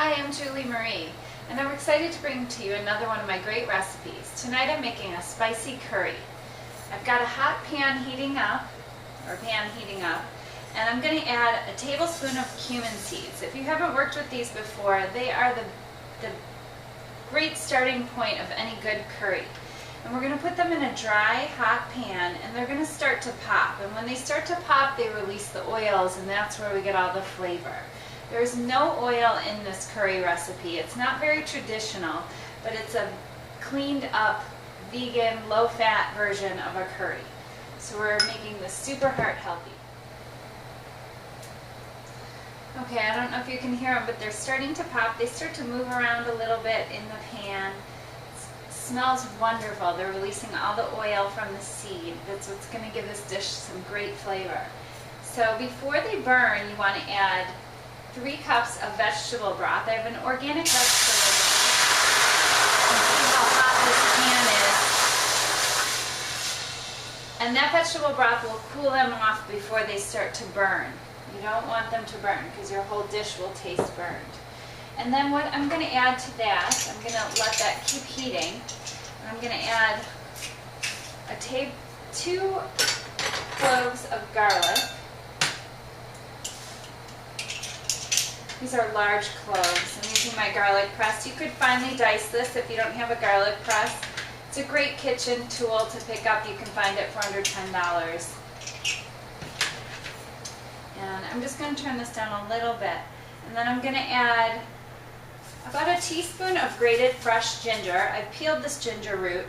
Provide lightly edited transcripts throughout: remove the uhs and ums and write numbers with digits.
Hi, I'm Julie Marie, and I'm excited to bring to you another one of my great recipes. Tonight I'm making a spicy curry. I've got a hot pan heating up, and I'm going to add a tablespoon of cumin seeds. If you haven't worked with these before, they are the great starting point of any good curry. And we're going to put them in a dry, hot pan, and they're going to start to pop. And when they start to pop, they release the oils, and that's where we get all the flavor. There's no oil in this curry recipe. It's not very traditional, but it's a cleaned up, vegan, low-fat version of a curry. So we're making this super heart healthy. Okay, I don't know if you can hear them, but they're starting to pop. They start to move around a little bit in the pan. It smells wonderful. They're releasing all the oil from the seed. That's what's going to give this dish some great flavor. So before they burn, you want to add 3 cups of vegetable broth. I have an organic vegetable broth. You can see how hot this pan is. And that vegetable broth will cool them off before they start to burn. You don't want them to burn because your whole dish will taste burned. And then what I'm going to add to that, I'm going to let that keep heating. And I'm going to add 2 cloves of garlic. These are large cloves. I'm using my garlic press. You could finely dice this if you don't have a garlic press. It's a great kitchen tool to pick up. You can find it for under $10. And I'm just going to turn this down a little bit. And then I'm going to add about a teaspoon of grated fresh ginger. I've peeled this ginger root.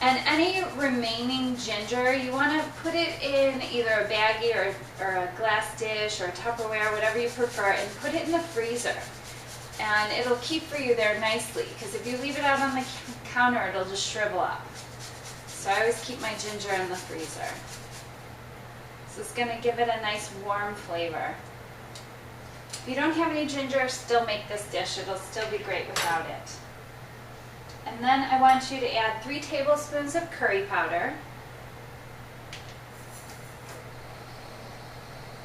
And any remaining ginger, you want to put it in either a baggie or a glass dish or a Tupperware, whatever you prefer, and put it in the freezer. And it'll keep for you there nicely, because if you leave it out on the counter, it'll just shrivel up. So I always keep my ginger in the freezer. So it's going to give it a nice warm flavor. If you don't have any ginger, still make this dish. It'll still be great without it. And then I want you to add 3 tablespoons of curry powder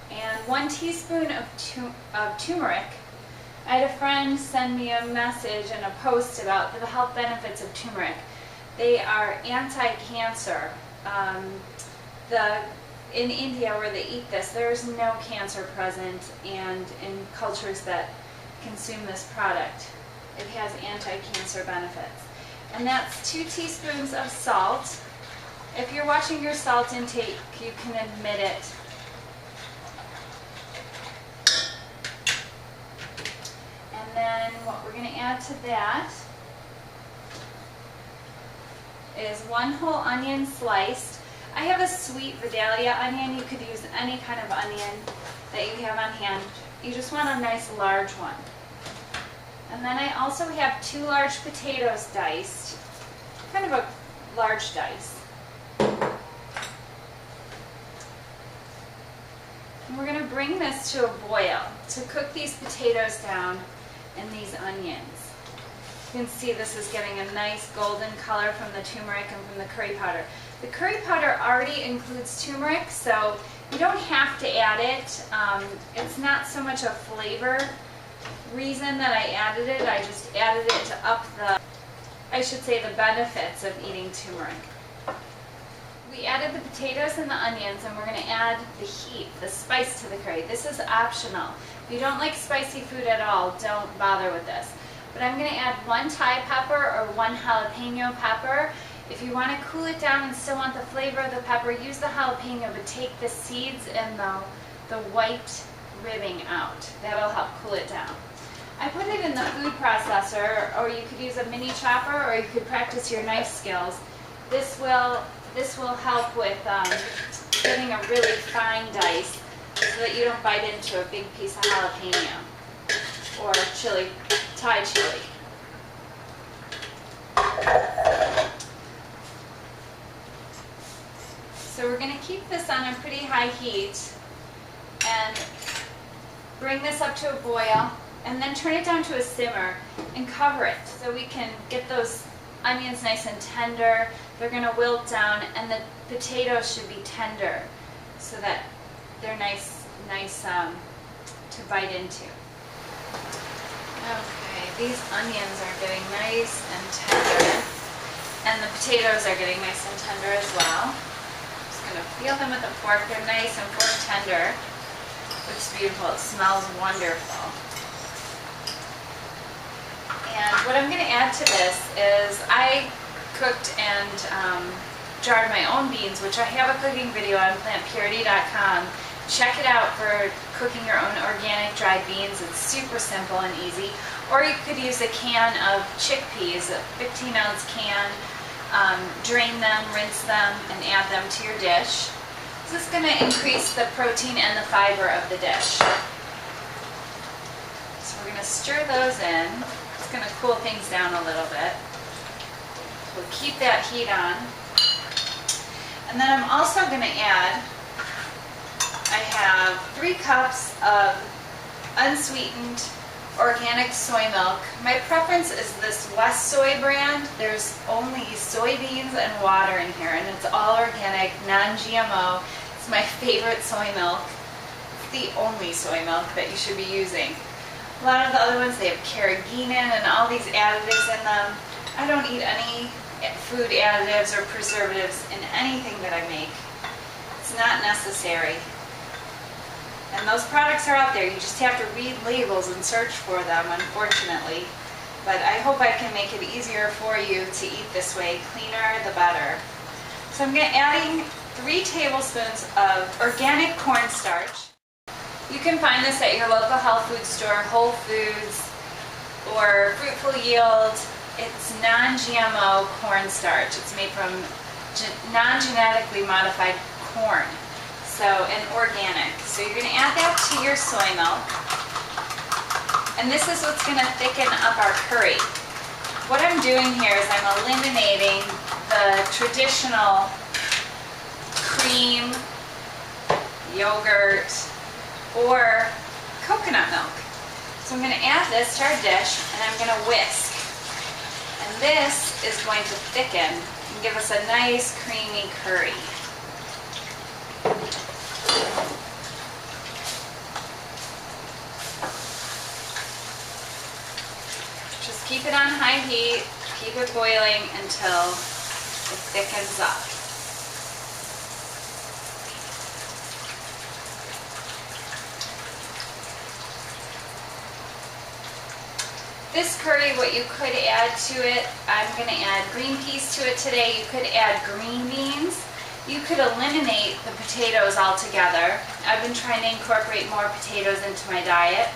and 1 teaspoon of turmeric. I had a friend send me a message and a post about the health benefits of turmeric. They are anti-cancer. In India, where they eat this, there is no cancer present, and in cultures that consume this product, it has anti-cancer benefits. And that's 2 teaspoons of salt. If you're watching your salt intake, you can admit it. And then what we're going to add to that is 1 whole onion sliced. I have a sweet Vidalia onion. You could use any kind of onion that you have on hand. You just want a nice large one. And then I also have 2 large potatoes diced, kind of a large dice. And we're going to bring this to a boil to cook these potatoes down and these onions. You can see this is getting a nice golden color from the turmeric and from the curry powder. The curry powder already includes turmeric, so you don't have to add it. It's not so much a flavor reason that I added it. I just added it to up the benefits of eating turmeric. We added the potatoes and the onions, and we're going to add the heat, the spice to the curry. This is optional. If you don't like spicy food at all, don't bother with this. But I'm going to add 1 Thai pepper or 1 jalapeno pepper. If you want to cool it down and still want the flavor of the pepper, use the jalapeno, but take the seeds and the white ribbing out. That'll help cool it down. I put it in the food processor, or you could use a mini chopper, or you could practice your knife skills. This will help with getting a really fine dice so that you don't bite into a big piece of jalapeno or chili, Thai chili. So we're going to keep this on a pretty high heat and bring this up to a boil, and then turn it down to a simmer and cover it so we can get those onions nice and tender. They're going to wilt down, and the potatoes should be tender so that they're nice to bite into. Okay, these onions are getting nice and tender, and the potatoes are getting nice and tender as well. Just gonna feel them with a fork. They're nice and fork tender. Looks beautiful. It smells wonderful. And what I'm gonna add to this is I cooked and jarred my own beans, which I have a cooking video on plantpurity.com. Check it out for cooking your own organic dried beans. It's super simple and easy. Or you could use a can of chickpeas, a 15-ounce can. Drain them, rinse them, and add them to your dish. This is going to increase the protein and the fiber of the dish. So we're going to stir those in. It's going to cool things down a little bit. We'll keep that heat on. And then I'm also going to add, I have 3 cups of unsweetened organic soy milk. My preference is this West Soy brand. There's only soybeans and water in here, and it's all organic, non-GMO. It's my favorite soy milk. It's the only soy milk that you should be using. A lot of the other ones, they have carrageenan and all these additives in them. I don't eat any food additives or preservatives in anything that I make. It's not necessary. And those products are out there. You just have to read labels and search for them, unfortunately. But I hope I can make it easier for you to eat this way. Cleaner, the better. So I'm adding 3 tablespoons of organic cornstarch. You can find this at your local health food store, Whole Foods, or Fruitful Yield. It's non-GMO cornstarch. It's made from non-genetically modified corn. So, and organic. So you're going to add that to your soy milk. And this is what's going to thicken up our curry. What I'm doing here is I'm eliminating the traditional cream, yogurt, or coconut milk. So I'm going to add this to our dish, and I'm going to whisk. And this is going to thicken and give us a nice creamy curry. Just keep it on high heat, keep it boiling until it thickens up. This curry, what you could add to it, I'm going to add green peas to it today. You could add green beans. You could eliminate the potatoes altogether. I've been trying to incorporate more potatoes into my diet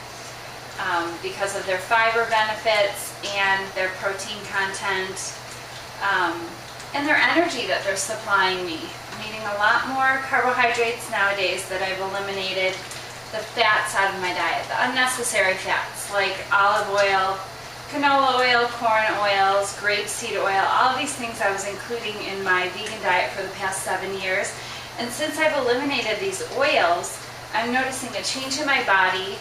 because of their fiber benefits and their protein content and their energy that they're supplying me. I'm eating a lot more carbohydrates nowadays that I've eliminated the fats out of my diet, the unnecessary fats like olive oil, canola oil, corn oils, grapeseed oil, all of these things I was including in my vegan diet for the past 7 years. And since I've eliminated these oils, I'm noticing a change in my body,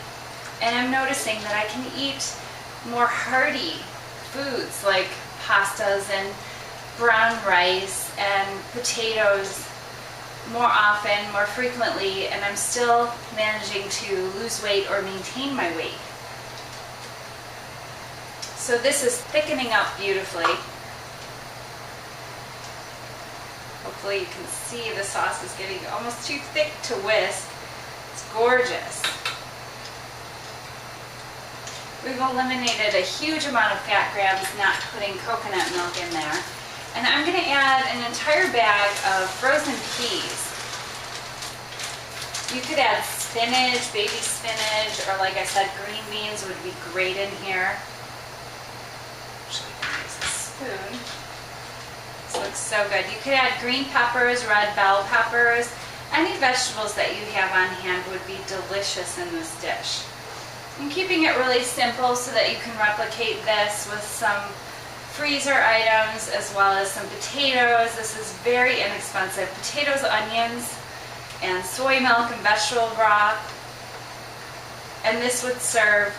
and I'm noticing that I can eat more hearty foods like pastas and brown rice and potatoes more often, more frequently, and I'm still managing to lose weight or maintain my weight. So this is thickening up beautifully. Hopefully you can see the sauce is getting almost too thick to whisk. It's gorgeous. We've eliminated a huge amount of fat grams not putting coconut milk in there. And I'm going to add an entire bag of frozen peas. You could add spinach, baby spinach, or like I said, green beans would be great in here. Actually, I'm going to use a spoon. This looks so good. You could add green peppers, red bell peppers. Any vegetables that you have on hand would be delicious in this dish. I'm keeping it really simple so that you can replicate this with some freezer items as well as some potatoes. This is very inexpensive. Potatoes, onions, and soy milk and vegetable broth. And this would serve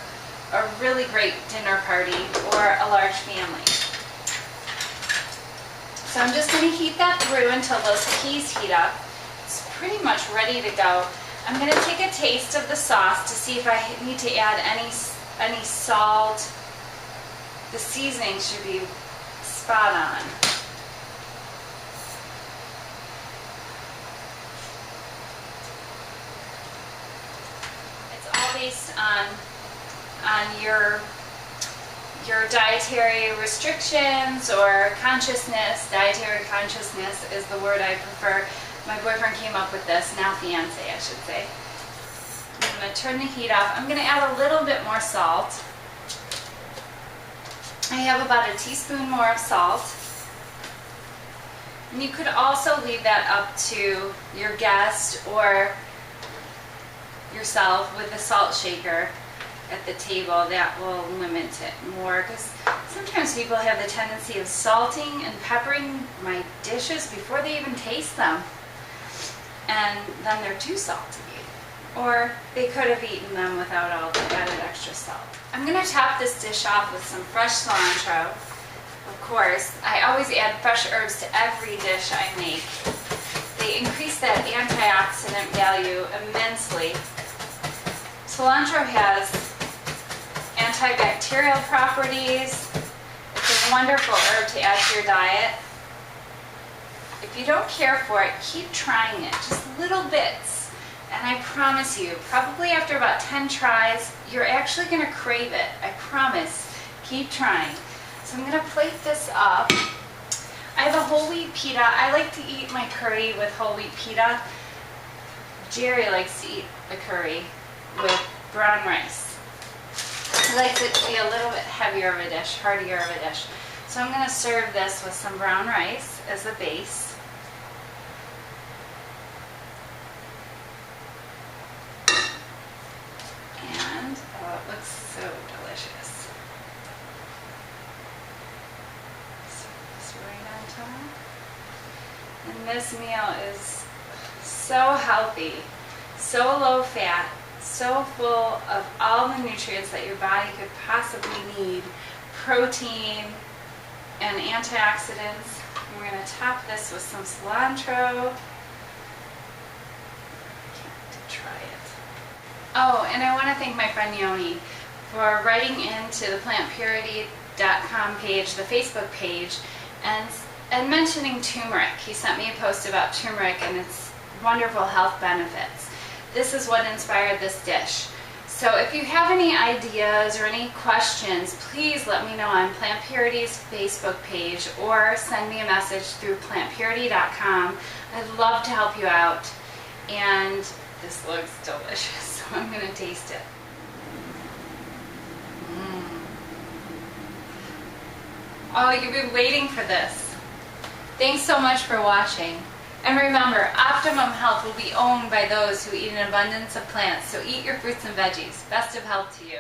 a really great dinner party or a large family. So I'm just going to heat that through until those peas heat up. It's pretty much ready to go. I'm going to take a taste of the sauce to see if I need to add any any salt. The seasoning should be spot on. It's all based on your dietary restrictions or consciousness. Dietary consciousness is the word I prefer. My boyfriend came up with this, now fiance I should say. I'm going to turn the heat off. I'm going to add a little bit more salt. I have about a teaspoon more of salt. And you could also leave that up to your guest or yourself with a salt shaker at the table. That will limit it more, because sometimes people have the tendency of salting and peppering my dishes before they even taste them, and then they're too salty, or they could have eaten them without all the added extra salt. I'm going to top this dish off with some fresh cilantro. Of course, I always add fresh herbs to every dish I make. They increase that antioxidant value immensely. Cilantro has antibacterial properties. It's a wonderful herb to add to your diet. If you don't care for it, keep trying it, just little bits. And I promise you, probably after about 10 tries, you're actually going to crave it. I promise. Keep trying. So I'm going to plate this up. I have a whole wheat pita. I like to eat my curry with whole wheat pita. Jerry likes to eat the curry with brown rice. He likes it to be a little bit heavier of a dish, heartier of a dish. So I'm going to serve this with some brown rice as the base. And, oh, it looks so delicious. Serve this right on top. And this meal is so healthy, so low fat, so full of all the nutrients that your body could possibly need, protein and antioxidants. And we're going to top this with some cilantro. I can't wait to try it. Oh, and I want to thank my friend Yoni for writing into the plantpurity.com page, the Facebook page, and mentioning turmeric. He sent me a post about turmeric and its wonderful health benefits. This is what inspired this dish. So if you have any ideas or any questions, please let me know on Plant Purity's Facebook page or send me a message through plantpurity.com. I'd love to help you out. And this looks delicious, so I'm going to taste it. Oh, you've been waiting for this. Thanks so much for watching. And remember, optimum health will be owned by those who eat an abundance of plants, so eat your fruits and veggies. Best of health to you.